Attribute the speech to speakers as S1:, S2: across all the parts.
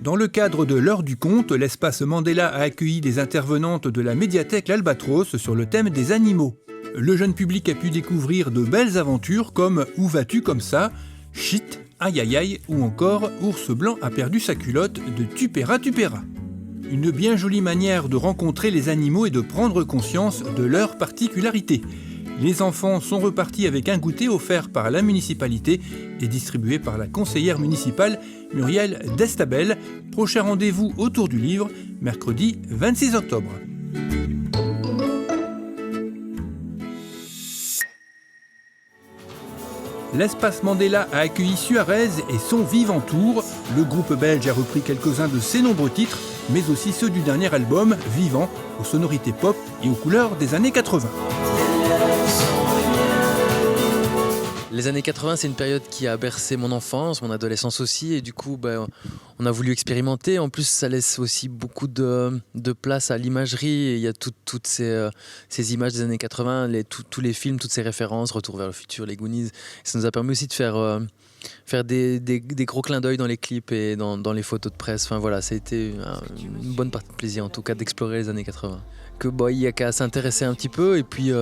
S1: Dans le cadre de l'heure du conte, l'espace Mandela a accueilli des intervenantes de la médiathèque L'Albatros sur le thème des animaux. Le jeune public a pu découvrir de belles aventures comme « Où vas-tu comme ça ?», « Chut »,« Aïe aïe aïe » ou encore « Ours blanc a perdu sa culotte » de Tupéra Tupéra. Une bien jolie manière de rencontrer les animaux et de prendre conscience de leurs particularités. Les enfants sont repartis avec un goûter offert par la municipalité et distribué par la conseillère municipale Muriel Destabel. Prochain rendez-vous autour du livre, mercredi 26 octobre. L'espace Mandela a accueilli Suarez et son Vivant Tour. Le groupe belge a repris quelques-uns de ses nombreux titres, mais aussi ceux du dernier album, Vivant, aux sonorités pop et aux couleurs des années 80.
S2: Les années 80, c'est une période qui a bercé mon enfance, mon adolescence aussi, et du coup, on a voulu expérimenter. En plus, ça laisse aussi beaucoup de place à l'imagerie. Il y a toutes ces images des années 80, tous les films, toutes ces références, Retour vers le futur, les Goonies. Ça nous a permis aussi de faire des gros clins d'œil dans les clips et dans les photos de presse. Enfin voilà, ça a été une bonne partie de plaisir, en tout cas, d'explorer les années 80. Il y a qu'à s'intéresser un petit peu, et puis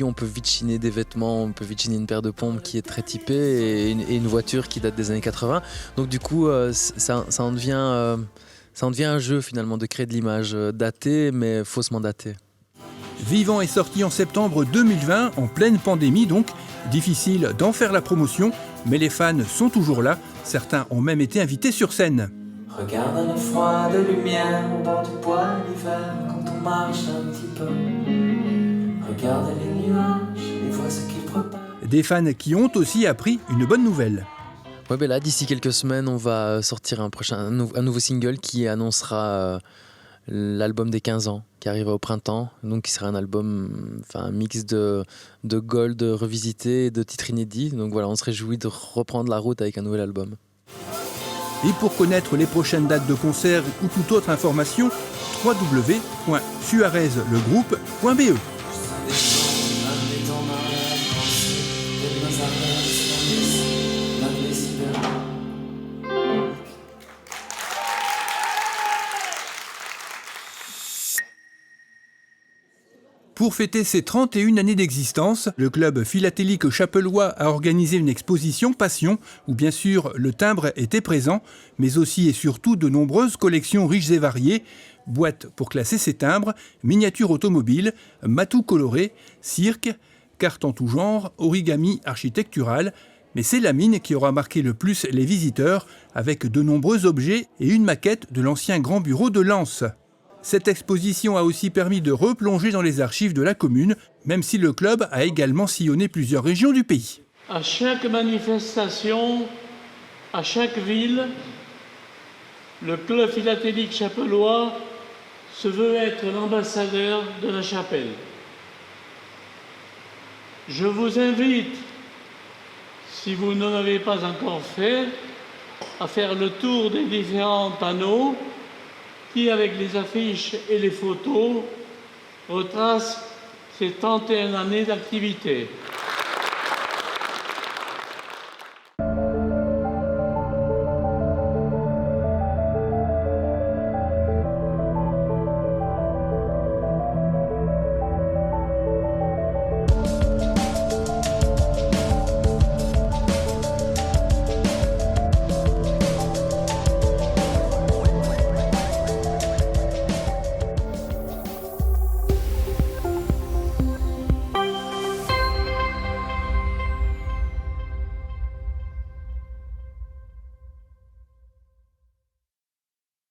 S2: on peut vite chiner des vêtements, on peut vite chiner une paire de pompes qui est très typée et une voiture qui date des années 80. Donc du coup, ça en devient un jeu finalement de créer de l'image datée, mais faussement datée.
S1: Vivant est sorti en septembre 2020, en pleine pandémie donc. Difficile d'en faire la promotion, mais les fans sont toujours là. Certains ont même été invités sur scène.
S3: Regarde le froid de lumière au bord du bois l'hiver quand on marche un petit peu. Regarde les nuages et vois ce qu'ils préparent.
S1: Des fans qui ont aussi appris une bonne nouvelle.
S2: Ouais, là, d'ici quelques semaines, on va sortir un nouveau single qui annoncera l'album des 15 ans qui arrivera au printemps. Donc, qui sera un album, un mix de gold revisité et de titres inédits. Donc voilà, on se réjouit de reprendre la route avec un nouvel album.
S1: Et pour connaître les prochaines dates de concert ou toute autre information, www.suarezlegroupe.be. Pour fêter ses 31 années d'existence, le club philatélique chapellois a organisé une exposition Passion, où bien sûr le timbre était présent, mais aussi et surtout de nombreuses collections riches et variées, boîtes pour classer ses timbres, miniatures automobiles, matous colorés, cirques, cartes en tout genre, origami architectural. Mais c'est la mine qui aura marqué le plus les visiteurs, avec de nombreux objets et une maquette de l'ancien grand bureau de Lens. Cette exposition a aussi permis de replonger dans les archives de la commune, même si le club a également sillonné plusieurs régions du pays.
S4: À chaque manifestation, à chaque ville, le club philatélique chapellois se veut être l'ambassadeur de la chapelle. Je vous invite, si vous ne l'avez pas encore fait, à faire le tour des différents panneaux qui, avec les affiches et les photos, retrace ces 31 années d'activité.